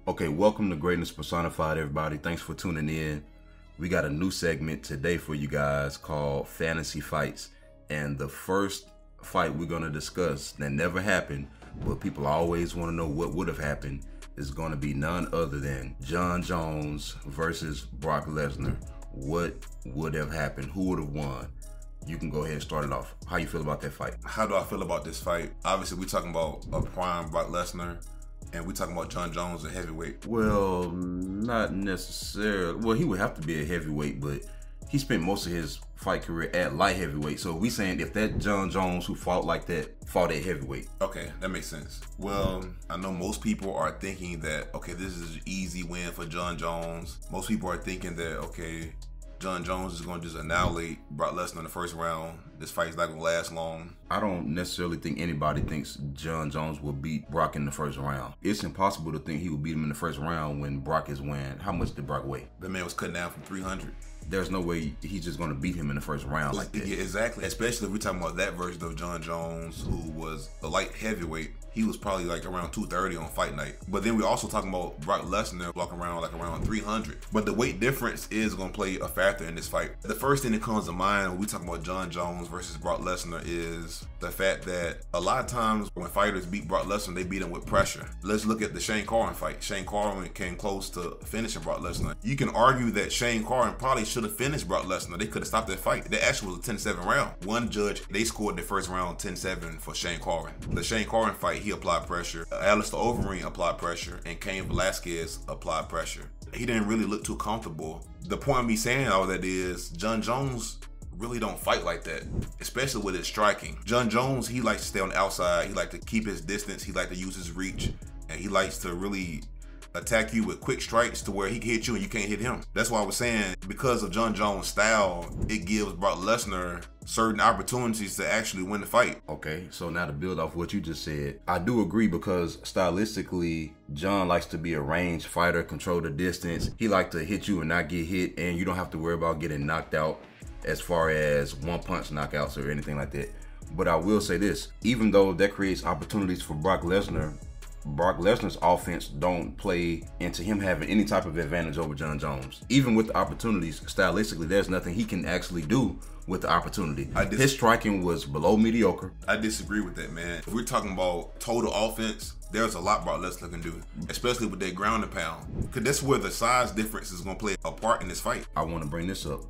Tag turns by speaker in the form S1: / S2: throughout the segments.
S1: Okay, welcome to Greatness Personified, everybody. Thanks for tuning in. We got a new segment today for you guys called Fantasy Fights. And the first fight we're going to discuss that never happened, but people always want to know what would have happened, is going to be none other than Jon Jones versus Brock Lesnar. What would have happened? Who would have won? You can go ahead and start it off. How you feel about that fight?
S2: How do I feel about this fight? Obviously, we're talking about a prime Brock Lesnar, and we're talking about Jon Jones, a heavyweight.
S1: Well, not necessarily. Well, he would have to be a heavyweight, but he spent most of his fight career at light heavyweight. So we saying if that Jon Jones who fought like that fought at heavyweight.
S2: Okay, that makes sense. Well, I know most people are thinking that, okay, this is an easy win for Jon Jones. Most people are thinking that, okay, Jon Jones is going to just annihilate Brock Lesnar in the first round. This fight's not going to last long.
S1: I don't necessarily think anybody thinks Jon Jones will beat Brock in the first round. It's impossible to think he will beat him in the first round when Brock is weighing. How much did Brock weigh?
S2: The man was cut down from 300.
S1: There's no way he's just going to beat him in the first round like that.
S2: Yeah, exactly. Especially if we're talking about that version of Jon Jones, who was a light heavyweight. He was probably like around 230 on fight night. But then we're also talking about Brock Lesnar walking around like around 300. But the weight difference is going to play a factor in this fight. The first thing that comes to mind when we talk about Jon Jones versus Brock Lesnar is the fact that a lot of times when fighters beat Brock Lesnar, they beat him with pressure. Let's look at the Shane Carwin fight. Shane Carwin came close to finishing Brock Lesnar. You can argue that Shane Carwin probably should have finished Brock Lesnar. They could have stopped that fight. That actually was a 10-7 round. One judge, they scored the first round 10-7 for Shane Carwin. The Shane Carwin fight, he applied pressure. Alistair Overeem applied pressure, and Cain Velasquez applied pressure. He didn't really look too comfortable. The point of me saying all that is Jon Jones really don't fight like that, especially with his striking. Jon Jones, he likes to stay on the outside. He likes to keep his distance. He likes to use his reach, and he likes to really attack you with quick strikes to where he can hit you and you can't hit him. That's why I was saying, because of Jon Jones' style, it gives Brock Lesnar certain opportunities to actually win the fight.
S1: Okay, so now to build off what you just said, I do agree because stylistically, Jon likes to be a ranged fighter, control the distance. He likes to hit you and not get hit, and you don't have to worry about getting knocked out as far as one-punch knockouts or anything like that. But I will say this, even though that creates opportunities for Brock Lesnar, Brock Lesnar's offense don't play into him having any type of advantage over Jon Jones. Even with the opportunities, stylistically, there's nothing he can actually do with the opportunity. His striking was below mediocre.
S2: I disagree with that, man. If we're talking about total offense, there's a lot Brock Lesnar can do, especially with that ground and pound. Because that's where the size difference is going to play a part in this fight.
S1: I want to bring this up.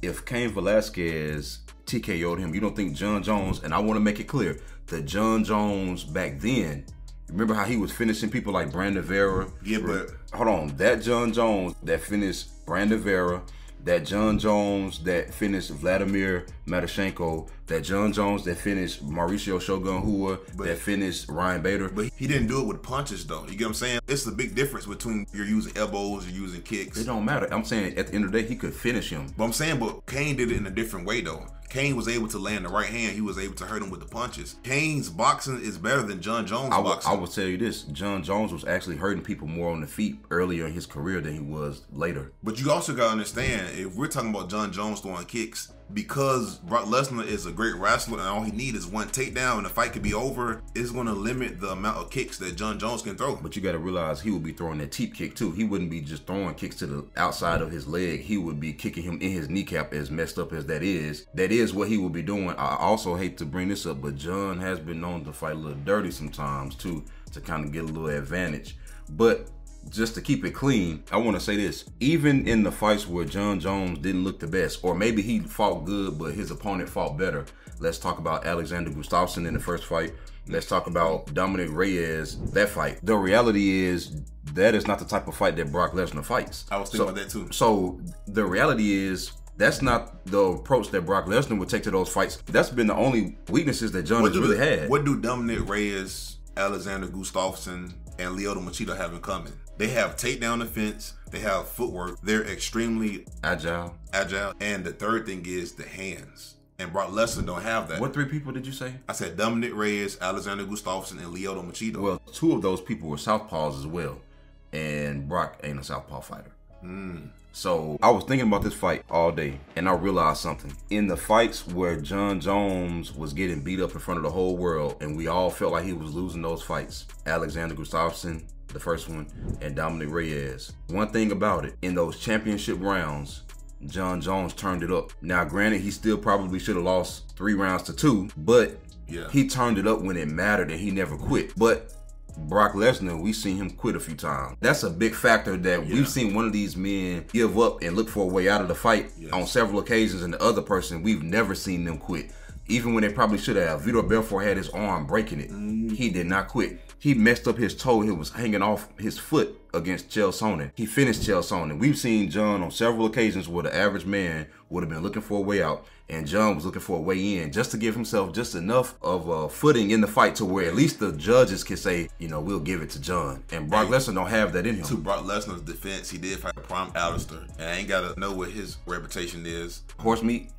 S1: If Cain Velasquez TKO'd him, you don't think Jon Jones, and I want to make it clear, that Jon Jones back then, remember how he was finishing people like Brandon Vera?
S2: Yeah, but
S1: hold on. That Jon Jones that finished Brandon Vera, that Jon Jones that finished Vladimir Matyshenko, that Jon Jones that finished Mauricio Shogun Hua, that finished Ryan Bader.
S2: But he didn't do it with punches, though. You get what I'm saying? It's a big difference between you're using elbows, you're using kicks.
S1: It don't matter. I'm saying at the end of the day, he could finish him.
S2: But I'm saying, but Cain did it in a different way, though. Cain was able to land the right hand. He was able to hurt him with the punches. Cain's boxing is better than Jon Jones' boxing.
S1: I will tell you this. Jon Jones was actually hurting people more on the feet earlier in his career than he was later.
S2: But you also got to understand, if we're talking about Jon Jones throwing kicks, because Brock Lesnar is a great wrestler and all he needs is one takedown and the fight could be over, it's going to limit the amount of kicks that Jon Jones can throw.
S1: But you got to realize he would be throwing that teep kick too. He wouldn't be just throwing kicks to the outside of his leg. He would be kicking him in his kneecap, as messed up as that is. That is what he would be doing. I also hate to bring this up, but Jon has been known to fight a little dirty sometimes too, to kind of get a little advantage. But just to keep it clean, I want to say this. Even in the fights where Jon Jones didn't look the best, or maybe he fought good, but his opponent fought better. Let's talk about Alexander Gustafsson in the first fight. Let's talk about Dominic Reyes, that fight. The reality is that is not the type of fight that Brock Lesnar fights.
S2: I was thinking about that too.
S1: So the reality is that's not the approach that Brock Lesnar would take to those fights. That's been the only weaknesses that Jon has really had.
S2: What do Dominic Reyes, Alexander Gustafsson, and Lyoto Machida have in common? They have takedown defense, they have footwork, they're extremely
S1: agile.
S2: And the third thing is the hands. And Brock Lesnar don't have that.
S1: What three people did you say?
S2: I said Dominic Reyes, Alexander Gustafsson, and Lyoto Machida.
S1: Well, two of those people were southpaws as well. And Brock ain't a southpaw fighter. So I was thinking about this fight all day, and I realized something. In the fights where Jon Jones was getting beat up in front of the whole world, and we all felt like he was losing those fights, Alexander Gustafsson, the first one, and Dominic Reyes. One thing about it, in those championship rounds, Jon Jones turned it up. Now, granted, he still probably should have lost 3 rounds to 2, but he turned it up when it mattered and he never quit. But Brock Lesnar, we've seen him quit a few times. That's a big factor that we've seen one of these men give up and look for a way out of the fight on several occasions, and the other person, we've never seen them quit. Even when they probably should have. Vitor Belfort had his arm breaking it. He did not quit. He messed up his toe. He was hanging off his foot against Chael Sonnen. He finished Chael Sonnen. We've seen Jon on several occasions where the average man would have been looking for a way out, and Jon was looking for a way in just to give himself just enough of footing in the fight to where at least the judges can say, you know, we'll give it to Jon. And Brock Lesnar don't have that in him.
S2: To Brock Lesnar's defense, he did fight a prime Alistair, and I ain't got to know what his reputation is.
S1: Horse meat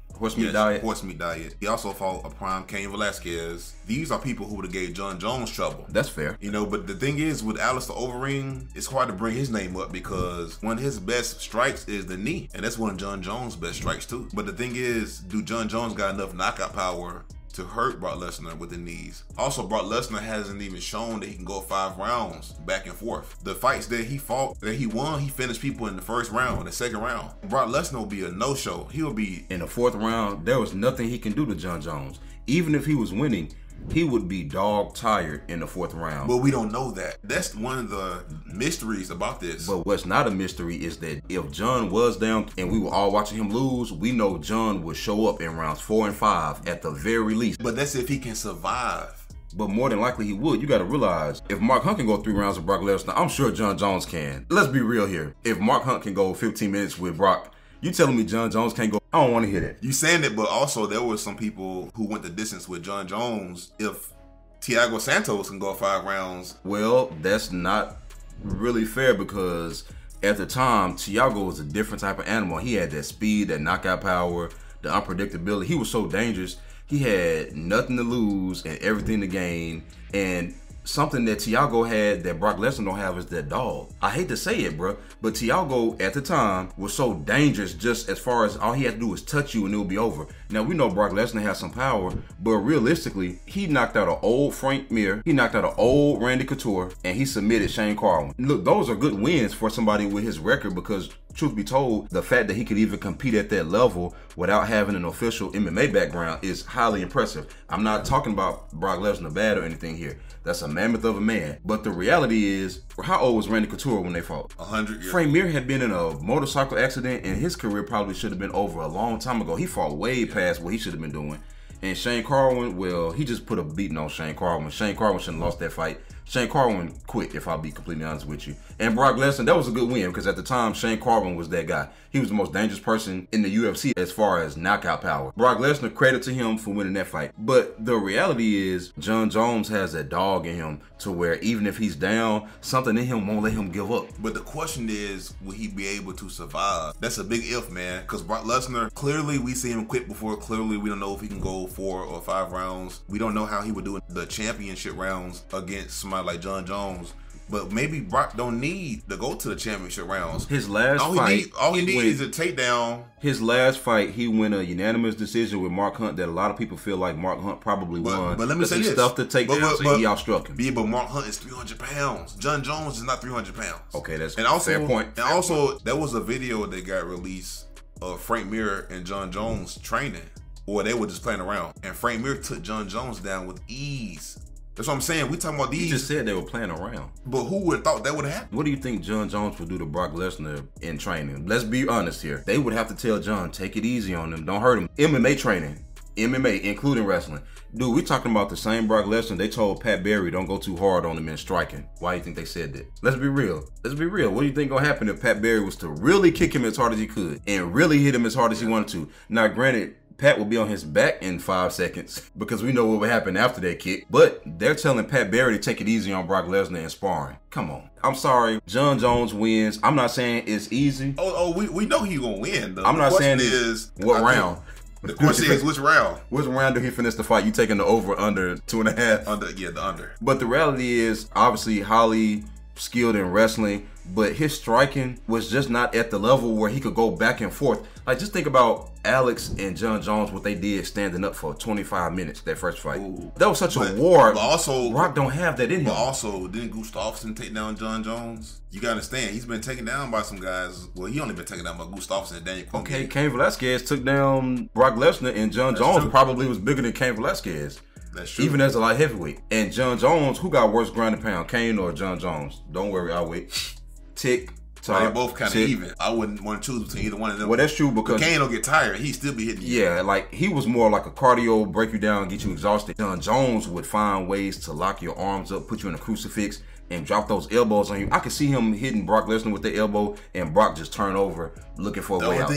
S1: diet.
S2: Horse meat diet. He also fought a prime Cain Velasquez. These are people who would have gave Jon Jones trouble.
S1: That's fair.
S2: You know, but the thing is, with Alistair Overeem, it's hard to bring his name up because one of his best strikes is the knee. And that's one of Jon Jones' best strikes too. But the thing is, do Jon Jones got enough knockout power to hurt Brock Lesnar with the knees? Also, Brock Lesnar hasn't even shown that he can go 5 rounds back and forth. The fights that he fought, that he won, he finished people in the first round, the second round. Brock Lesnar will be a no-show. He'll be...
S1: In the 4th round, there was nothing he can do to Jon Jones. Even if he was winning, he would be dog tired in the 4th round.
S2: But we don't know that. That's one of the mysteries about this.
S1: But what's not a mystery is that if Jon was down and we were all watching him lose, we know Jon would show up in rounds 4 and 5 at the very least.
S2: But that's if he can survive.
S1: But more than likely he would. You got to realize, if Mark Hunt can go 3 rounds with Brock Lesnar, I'm sure Jon Jones can. Let's be real here. If Mark Hunt can go 15 minutes with Brock, you telling me Jon Jones can't go? I don't want to hear that.
S2: You saying it, but also there were some people who went the distance with Jon Jones. If Thiago Santos can go 5 rounds.
S1: Well, that's not really fair because at the time, Thiago was a different type of animal. He had that speed, that knockout power, the unpredictability. He was so dangerous. He had nothing to lose and everything to gain. And something that Thiago had that Brock Lesnar don't have is that dog. I hate to say it, bro, but Thiago at the time was so dangerous just as far as all he had to do was touch you and it would be over. Now, we know Brock Lesnar has some power, but realistically, he knocked out an old Frank Mir, he knocked out an old Randy Couture, and he submitted Shane Carwin. Look, those are good wins for somebody with his record because, truth be told, the fact that he could even compete at that level without having an official MMA background is highly impressive. I'm not talking about Brock Lesnar bad or anything here. That's a mammoth of a man. But the reality is, how old was Randy Couture when they fought?
S2: 100 years.
S1: Frank Mir had been in a motorcycle accident and his career probably should have been over a long time ago. He fought way past what he should have been doing. And Shane Carwin, well, he just put a beating on Shane Carwin. Shane Carwin shouldn't have lost that fight. Shane Carwin quit, if I'll be completely honest with you. And Brock Lesnar, that was a good win because at the time, Shane Carwin was that guy. He was the most dangerous person in the UFC as far as knockout power. Brock Lesnar, credit to him for winning that fight. But the reality is, Jon Jones has that dog in him to where even if he's down, something in him won't let him give up.
S2: But the question is, will he be able to survive? That's a big if, man. Because Brock Lesnar, clearly we see him quit before. Clearly we don't know if he can go 4 or 5 rounds. We don't know how he would do in the championship rounds against somebody like Jon Jones. But maybe Brock don't need to go to the championship rounds.
S1: His last fight,
S2: all he needs is a takedown.
S1: His last fight, he won a unanimous decision with Mark Hunt that a lot of people feel like Mark Hunt probably won.
S2: But let me say this.
S1: He stuffed the takedown, so he outstruck him.
S2: Yeah, but Mark Hunt is 300 pounds. Jon Jones is not 300 pounds.
S1: Okay, that's a fair point.
S2: And also, there was a video that got released of Frank Mir and Jon Jones training. Or they were just playing around. And Frank Mir took Jon Jones down with ease. That's what I'm saying. We talking about these.
S1: You just said they were playing around.
S2: But who would have thought that would have happened?
S1: What do you think Jon Jones would do to Brock Lesnar in training? Let's be honest here. They would have to tell Jon, take it easy on him. Don't hurt him. MMA training. MMA, including wrestling. Dude, we talking about the same Brock Lesnar. They told Pat Barry, don't go too hard on him in striking. Why do you think they said that? Let's be real. Let's be real. What do you think gonna happen if Pat Barry was to really kick him as hard as he could and really hit him as hard as he wanted to? Now, granted, Pat will be on his back in 5 seconds because we know what would happen after that kick. But they're telling Pat Barry to take it easy on Brock Lesnar in sparring. Come on. I'm sorry. Jon Jones wins. I'm not saying it's easy.
S2: We know he's going to win, though.
S1: I'm not saying is what round.
S2: The question is which round?
S1: Which round do he finish the fight? You taking the over, under 2.5?
S2: The under.
S1: But the reality is, obviously, Holly skilled in wrestling, but his striking was just not at the level where he could go back and forth. Like, just think about Alex and Jon Jones, what they did standing up for 25 minutes, that first fight. Ooh. That was such a war.
S2: But also,
S1: Brock don't have that in him.
S2: But also, didn't Gustafsson take down Jon Jones? You gotta understand, he's been taken down by some guys. Well, he only been taken down by Gustafsson and Daniel Cormier.
S1: Okay, Cain Velasquez took down Brock Lesnar, and Jon Jones probably was bigger than Cain Velasquez.
S2: That's true.
S1: Even as a light heavyweight. And Jon Jones, who got worse ground and pound, Cain or Jon Jones? Don't worry, I'll wait. Tick.
S2: Well, they both kind of even. I wouldn't want to choose between either one of them.
S1: Well, that's true because
S2: Cain don't get tired. He still be hitting you.
S1: Yeah, like he was more like a cardio, break you down, get you exhausted. Jon Jones would find ways to lock your arms up, put you in a crucifix, and drop those elbows on you. I could see him hitting Brock Lesnar with the elbow, and Brock just turn over looking for a way out.
S2: The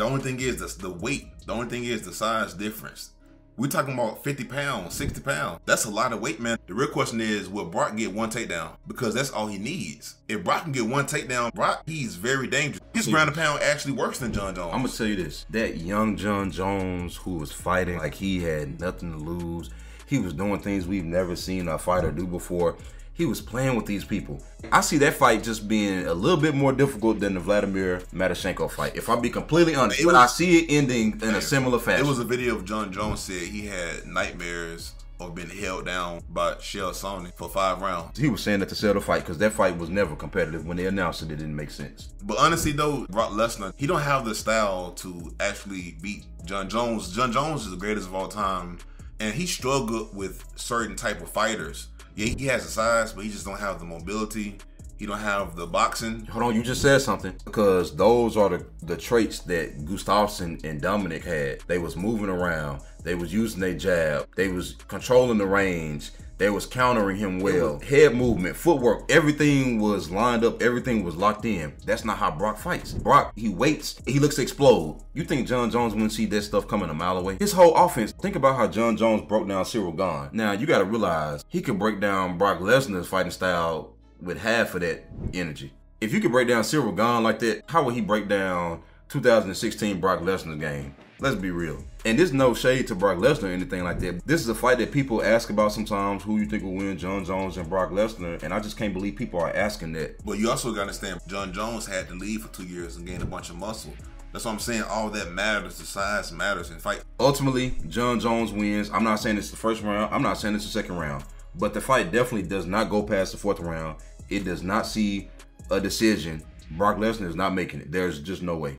S2: only thing is the weight. The only thing is the size difference. We're talking about 50 pounds, 60 pounds. That's a lot of weight, man. The real question is, will Brock get one takedown? Because that's all he needs. If Brock can get one takedown, Brock, he's very dangerous. His ground and pound actually worse than Jon Jones.
S1: I'm going to tell you this. That young Jon Jones who was fighting like he had nothing to lose. He was doing things we've never seen a fighter do before. He was playing with these people. I see that fight just being a little bit more difficult than the Vladimir Matyshenko fight. If I be completely honest, but I see it ending in a similar fashion.
S2: It was a video of Jon Jones said he had nightmares of being held down by Chael Sonnen for 5 rounds.
S1: He was saying that to sell the fight because that fight was never competitive. When they announced it, it didn't make sense.
S2: But honestly though, Brock Lesnar, he don't have the style to actually beat Jon Jones. Jon Jones is the greatest of all time, and he struggled with certain type of fighters. Yeah, he has the size, but he just don't have the mobility. He don't have the boxing.
S1: Hold on, you just said something. Because those are the traits that Gustafsson and Dominic had. They was moving around. They was using their jab. They was controlling the range. They was countering him well. Head movement, footwork, everything was lined up. Everything was locked in. That's not how Brock fights. Brock, he waits. He looks to explode. You think Jon Jones wouldn't see that stuff coming a mile away? His whole offense, think about how Jon Jones broke down Cyril Gane. Now, you got to realize he could break down Brock Lesnar's fighting style with half of that energy. If you could break down Cyril Gane like that, how would he break down 2016 Brock Lesnar's game? Let's be real. And there's no shade to Brock Lesnar or anything like that. This is a fight that people ask about sometimes, who you think will win, Jon Jones and Brock Lesnar, and I just can't believe people are asking that.
S2: But you also got to understand, Jon Jones had to leave for 2 years and gain a bunch of muscle. That's what I'm saying. All that matters. The size matters in fight.
S1: Ultimately, Jon Jones wins. I'm not saying it's the first round. I'm not saying it's the second round. But the fight definitely does not go past the 4th round. It does not see a decision. Brock Lesnar is not making it. There's just no way.